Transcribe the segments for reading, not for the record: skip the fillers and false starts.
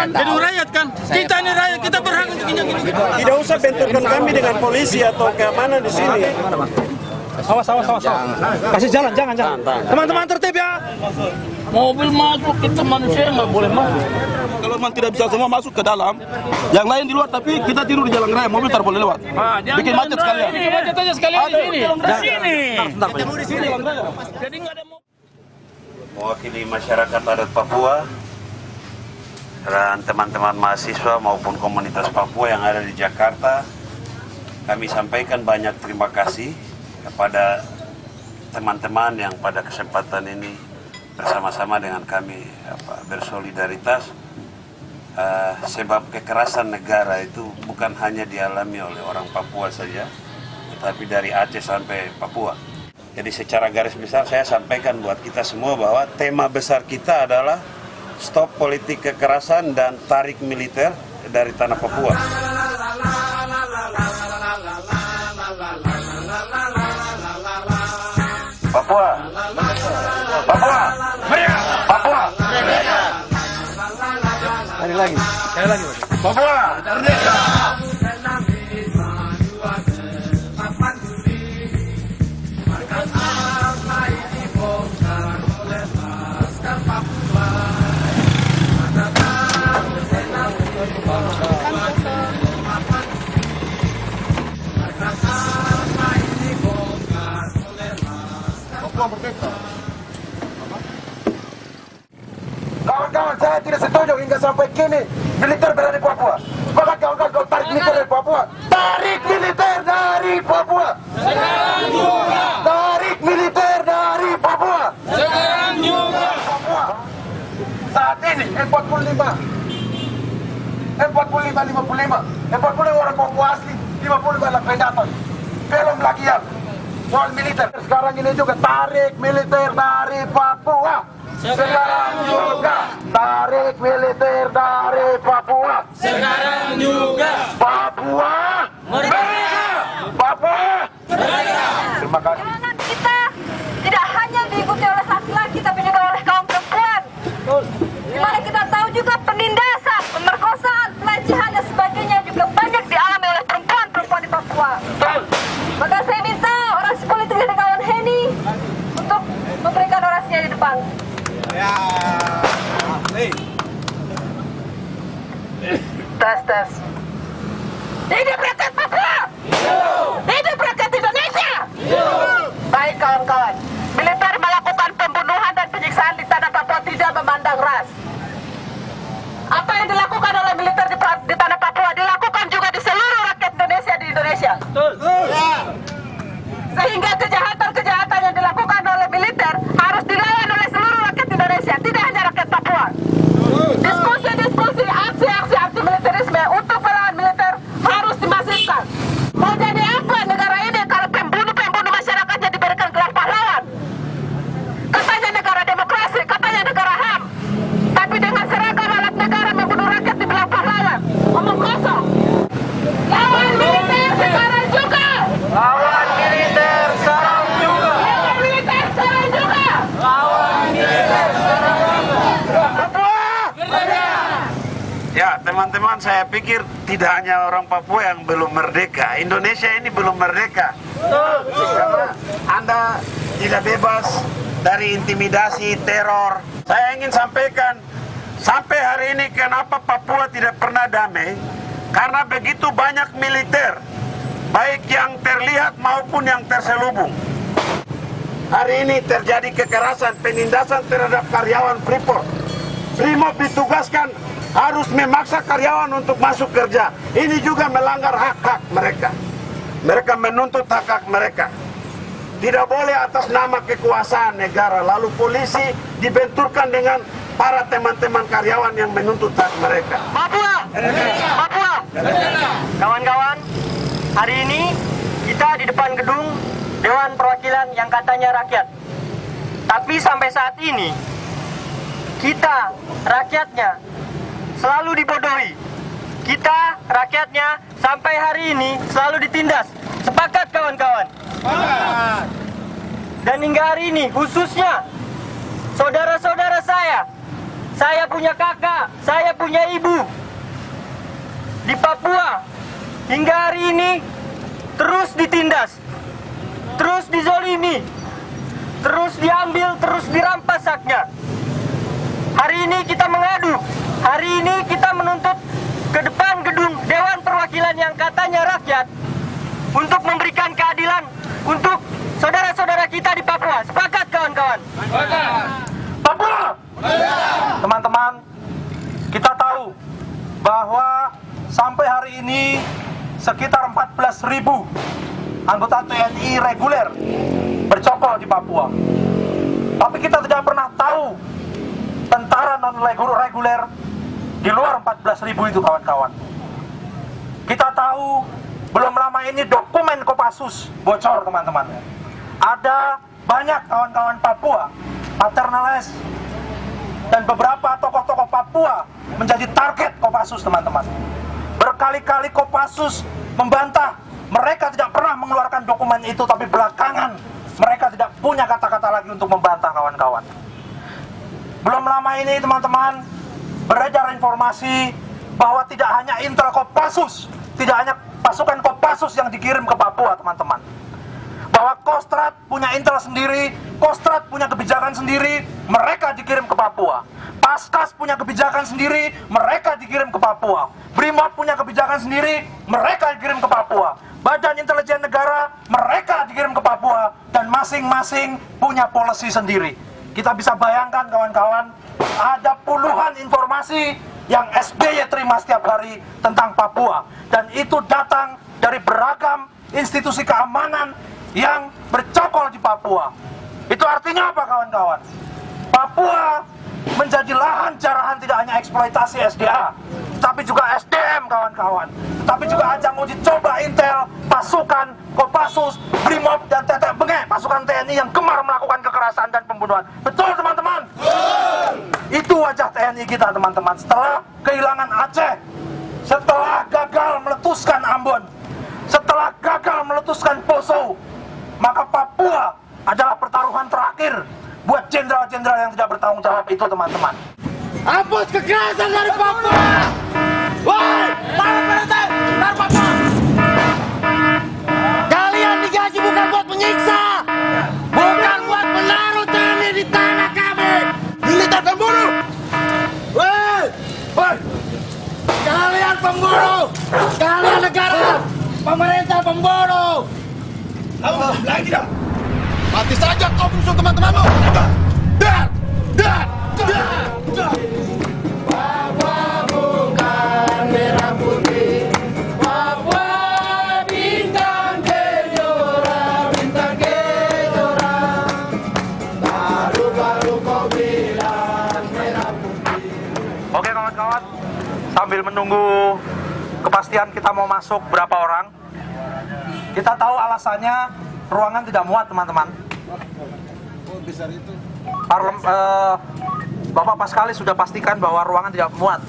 Jadi rakyat kan, kita ini rakyat, kita berhak untuk ini. Tidak usah benturkan kami dengan polisi atau keamanan di sini. Awas. Kasih jalan, jangan. Teman-teman tertib ya. Mobil masuk, kita manusia nggak boleh masuk. Kalau memang tidak bisa semua masuk ke dalam, yang lain di luar, tapi kita tidur di jalan raya, mobil tak boleh lewat. Bikin macet sekalian. Bikin macet aja sekalian di sini. Di sini jalan raya. Jadi nggak ada mewakili masyarakat adat Papua dan teman-teman mahasiswa maupun komunitas Papua yang ada di Jakarta, kami sampaikan banyak terima kasih kepada teman-teman yang pada kesempatan ini bersama-sama dengan kami bersolidaritas, sebab kekerasan negara itu bukan hanya dialami oleh orang Papua saja, tetapi dari Aceh sampai Papua. Jadi secara garis besar saya sampaikan buat kita semua bahwa tema besar kita adalah stop politik kekerasan dan tarik militer dari tanah Papua. Papua, merdeka! Papua, merdeka! Sekali lagi. Papua, merdeka! Kawan-kawan, saya tidak setuju hingga sampai kini militer berada di Papua. Maka kawan-kawan, kalau tarik militer dari Papua, tarik militer dari Papua. sekarang juga. Tarik militer dari Papua. Sekarang juga. Papua. Saat ini 45, 55 orang Papua asli, 55 adalah pendatang. Belum lagi yang soal militer. Sekarang ini juga tarik militer dari Papua. Sekarang juga tarik militer dari Papua. Sekarang juga. Papua merdeka! Papua merdeka! Terima kasih. Serangan kita tidak hanya diikuti oleh laki-laki tapi juga oleh kaum perempuan. Di mana kita tahu juga penindasan, pemerkosaan, pelecehan dan sebagainya juga banyak dialami oleh perempuan-perempuan di Papua. Maka saya minta orasi politik dari kawan Heni untuk memberikan orasinya di depan. Tes. Hidup rakyat Papua! Hidup rakyat Indonesia! Baik kawan-kawan, militer melakukan pembunuhan dan penyiksaan di tanah Papua tidak memandang ras. Apa yang dilakukan oleh militer di tanah Papua dilakukan juga di seluruh rakyat Indonesia di Indonesia. Sehingga kejahatan-kejahatan yang dilakukan oleh militer harus dilawan oleh seluruh rakyat Indonesia, tidak hanya rakyat Papua. Diskusi, aksi-aksi anti-militerisme untuk melawan militer harus dimasifkan. Mau jadi apa negara ini kalau pembunuh-pembunuh masyarakatnya diberikan gelar pahlawan? Katanya negara demokrasi, katanya negara HAM. Tapi dengan seragam alat negara membunuh rakyat dibilang pahlawan. Omong kosong. Lawan militer sekarang juga. Lawan militer sekarang juga. Lawan militer sekarang juga. Lawan militer sekarang juga. Papua Ya, teman-teman, saya pikir tidak hanya orang Papua yang belum merdeka. Indonesia ini belum merdeka. Karena Anda tidak bebas dari intimidasi, teror. Saya ingin sampaikan, sampai hari ini kenapa Papua tidak pernah damai? Karena begitu banyak militer, baik yang terlihat maupun yang terselubung. Hari ini terjadi kekerasan, penindasan terhadap karyawan Freeport. Brimob ditugaskan harus memaksa karyawan untuk masuk kerja. Ini juga melanggar hak-hak mereka. Mereka menuntut hak-hak mereka. Tidak boleh atas nama kekuasaan negara. Lalu polisi dibenturkan dengan para teman-teman karyawan yang menuntut hak mereka. Papua! Papua! Kawan-kawan, hari ini kita di depan gedung Dewan Perwakilan yang katanya rakyat. Tapi sampai saat ini, kita rakyatnya selalu dibodohi. Kita rakyatnya sampai hari ini selalu ditindas. Sepakat kawan-kawan? Dan hingga hari ini khususnya saudara-saudara saya saya punya kakak, saya punya ibu di Papua. Hingga hari ini terus ditindas, terus dizolimi, terus diambil, terus dirampas haknya. Hari ini kita mengadu, hari ini kita menuntut ke depan gedung Dewan Perwakilan yang katanya rakyat untuk memberikan keadilan untuk saudara-saudara kita di Papua. Sepakat kawan-kawan? Papua! Teman-teman, kita tahu bahwa sampai hari ini sekitar 14.000 anggota TNI reguler bercokol di Papua. Tapi kita tidak pernah tahu tentara non-reguler di luar 14.000 itu, kawan-kawan. Kita tahu belum lama ini dokumen Kopassus bocor, teman-teman. Ada banyak kawan-kawan Papua, paternales, dan beberapa tokoh-tokoh Papua menjadi target Kopassus, teman-teman. Berkali-kali Kopassus membantah mereka tidak pernah mengeluarkan dokumen itu, tapi belakangan mereka tidak punya kata-kata lagi untuk membantah, kawan-kawan. Belum lama ini, teman-teman, beredar informasi bahwa tidak hanya intel Kopassus, tidak hanya pasukan Kopassus yang dikirim ke Papua, teman-teman. Bahwa Kostrad punya intel sendiri, Kostrad punya kebijakan sendiri, mereka dikirim ke Papua. Paskas punya kebijakan sendiri, mereka dikirim ke Papua. Brimob punya kebijakan sendiri, mereka dikirim ke Papua. Badan Intelijen Negara, mereka dikirim ke Papua. Dan masing-masing punya policy sendiri. Kita bisa bayangkan, kawan-kawan, ada puluhan informasi yang SBY terima setiap hari tentang Papua. Dan itu datang dari beragam institusi keamanan yang bercokol di Papua. Itu artinya apa, kawan-kawan? Papua menjadi lahan jarahan tidak hanya eksploitasi SDA, tapi juga SDM, kawan-kawan. Tapi juga ajang uji coba intel, pasukan Kopassus, Brimob, dan tetek bengek pasukan TNI yang gemar melakukan kekerasan dan pembunuhan. Betul, teman-teman? Itu wajah TNI kita, teman-teman. Setelah kehilangan Aceh, setelah gagal meletuskan Ambon, setelah gagal meletuskan Poso, maka Papua adalah pertaruhan terakhir buat jenderal-jenderal yang tidak bertanggung jawab itu, teman-teman. Hapus kekerasan dari Papua! Woi, para penentang dari Papua! Kalian digaji bukan buat menyiksa, bukan buat menaruh TNI di tanah kami. Militer pembunuh! Woi, kalian pembunuh! Kalian negara! Pemerintah pembunuh! Kamu lagi dah! Mati saja kau musuh teman-temanmu! Papua bukan merah putih, Papua bintang kejora, baru-baru kau bilang merah putih. Oke, kawan-kawan, sambil menunggu kepastian kita mau masuk berapa orang, kita tahu alasannya ruangan tidak muat, teman-teman. Bapak Paskali sudah pastikan bahwa ruangan tidak muat.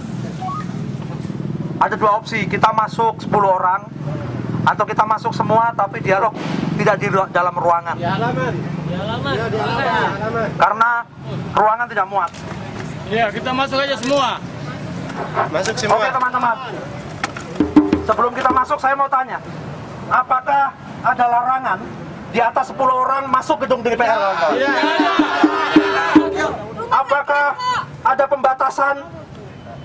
Ada dua opsi, kita masuk 10 orang atau kita masuk semua tapi dialog tidak di dalam ruangan. Di halaman. Karena ruangan tidak muat. Iya, kita masuk aja semua. Masuk semua. Oke, teman-teman. Sebelum kita masuk, saya mau tanya, apakah ada larangan di atas 10 orang masuk gedung DPR? Apakah ada pembatasan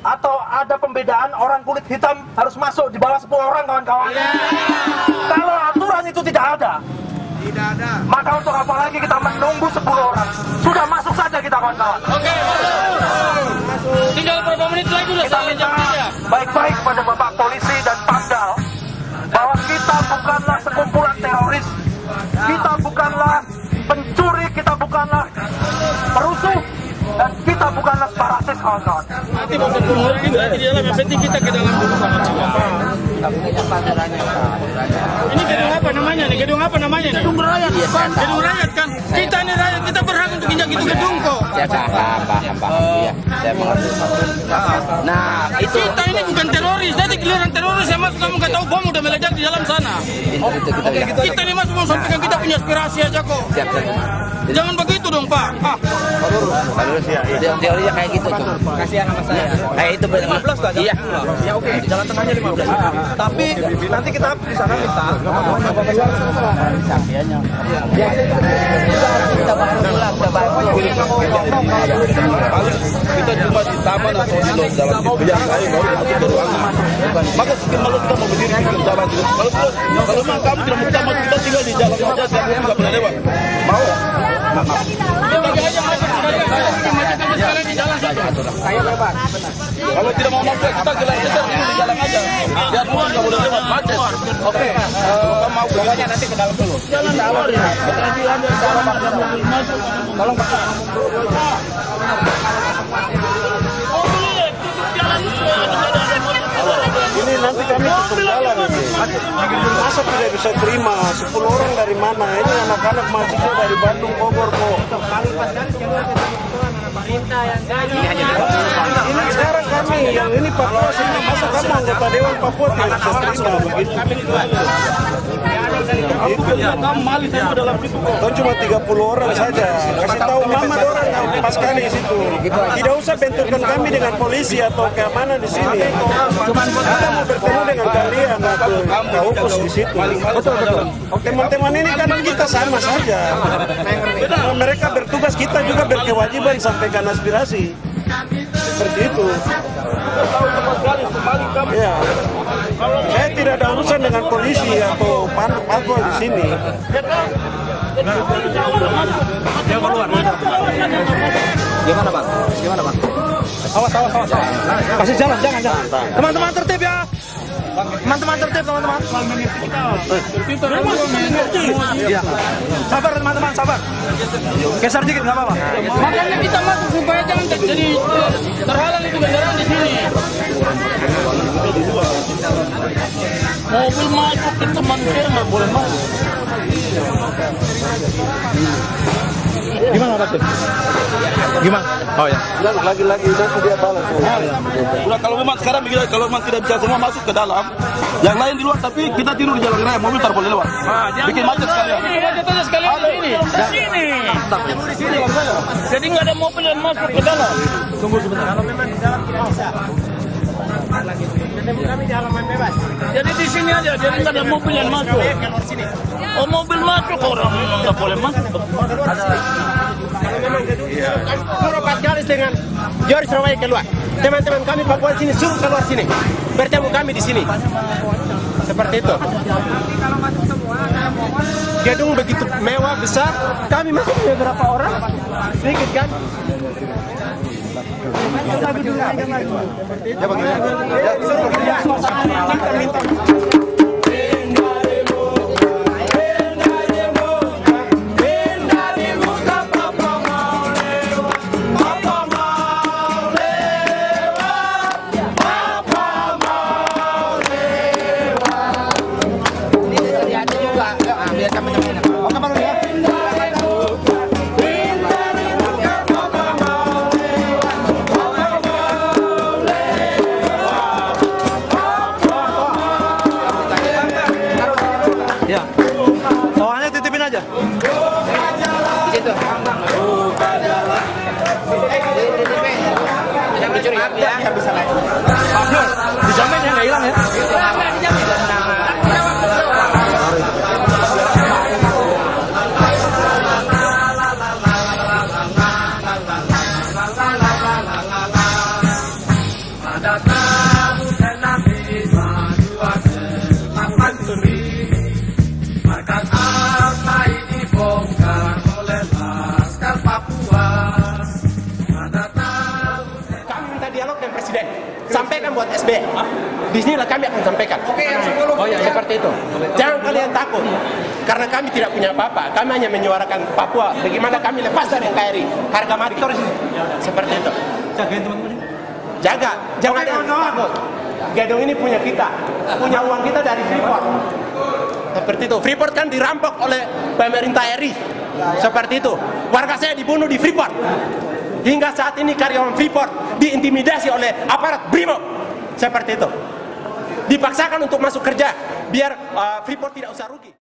atau ada pembedaan orang kulit hitam harus masuk di bawah 10 orang, kawan-kawan? Kalau aturan itu tidak ada, maka untuk apa lagi kita menunggu 10 orang? Sudah masuk saja kita, kawan-kawan. Oke. Tinggal beberapa menit lagi udah Kita minta baik-baik kepada Bapak Polisi dan Pamdal bahwa kita bukanlah sekumpulan teroris, kita bukanlah pencuri, kita bukanlah perusuh, dan kita bukanlah separatis, kawan-kawan. Nanti mau ketemu lagi di dalam, yang penting kita ke dalam dulu sama-sama. Ini gedung apa namanya nih? Gedung apa namanya nih? Gedung rakyat. Gedung rakyat kan? Kita ini rakyat, kita berhak untuk injak itu gedung kok. Ya paham. Iya, saya mengerti. Nah, itu kita ini bukan teroris. Jadi giliran teroris yang masuk, kamu nggak tahu bom udah meledak di dalam sana. kita Kita ini masuk mau sampaikan kita punya aspirasi aja kok. siap. Jangan begitu dong. numpang. Teorinya kayak gitu tuh. Kasihan sama saya. Kayak itu 15 lah. Iya. Ya oke, jalan tengahnya 15. Tapi nanti kita di sana minta. Kita baru pulang, kita baru. Paling kita cuma di taman atau di jalan yang lain baru masuk ke ruangan. Maka sekian malu kita mau berdiri di jalan itu. Kalau memang kamu tidak mau tamat, kita tinggal di jalan saja, siapa pun nggak boleh lewat. Mau? Kalau tidak mau masuk, kita gelar besar di jalan aja. Biar pun nggak boleh lewat, macet. Oke. Kamu mau pokoknya nanti ke dalam dulu. Jalan keluar ya. Tolong Pak. Ini nanti kami tutup jalan ini. Masa tidak bisa terima 10 orang dari mana? Ini anak-anak mahasiswa dari Bandung, Bogor kok. Ini sekarang kami yang ini Papua sini, masa kamu anggota Dewan Papua tidak bisa terima begitu? Kau cuma 30 orang saja. Kasih tahu Mama orang yang pas kali di situ. Tidak usah benturkan kami dengan polisi atau keamanan di sini. Kita mau bertemu dengan kalian atau Kaukus di situ. Betul. Teman-teman ini kan kita sama saja. Mereka bertugas, kita juga berkewajiban sampaikan aspirasi. Seperti itu. Ya. Saya tidak ada urusan dengan polisi atau Papua di sini. Gimana Bang? Awas. Kasih jalan, jangan. Teman-teman tertib ya. Teman-teman tertib, teman-teman. Iya. Sabar teman-teman, sabar. Geser dikit nggak apa-apa. Makanya kita masuk supaya jangan jadi terhalang itu kendaraan di sini. Mobil masuk kita manusia nggak boleh masuk. Gimana Pak? Gimana? Oh ya. Lagi-lagi nanti dia balas. Udah kalau memang sekarang begini, kalau memang tidak bisa semua masuk ke dalam, yang lain di luar tapi kita tidur di jalan raya, mobil tak boleh lewat. Bikin macet sekalian. Macet aja sekalian di sini. Jadi nggak ada mobil yang masuk ke dalam. Tunggu sebentar. Kalau memang di dalam kita bisa. Kami di halaman bebas. Jadi di sini aja, jadi nggak ada mobil yang masuk. Oh mobil masuk, orang nggak boleh masuk. Suruh Pak Galis dengan George Rawai keluar. Teman-teman kami Papua sini suruh keluar sini. Bertemu kami di sini. Seperti itu. Gedung begitu mewah besar. Kami masuk beberapa orang. Sedikit kan? Ya bagaimana? Ya. Soalnya titipin aja. Di situ. Yang dicuri ya bisa naik. Dijamin ya nggak hilang ya. Sampaikan buat SB. Di sinilah kami akan sampaikan. Oh ya, seperti itu. Jangan kalian takut. Karena kami tidak punya apa-apa. Kami hanya menyuarakan Papua. Bagaimana kami lepas dari NKRI. Harga mati. Seperti itu. Jagain teman-teman. Jaga. Jangan ada yang takut. Gedung ini punya kita. Punya uang kita dari Freeport. Seperti itu. Freeport kan dirampok oleh pemerintah RI. Seperti itu. Warga saya dibunuh di Freeport. Hingga saat ini karyawan Freeport diintimidasi oleh aparat BRIMOB. Seperti itu. Dipaksakan untuk masuk kerja biar Freeport tidak usah rugi.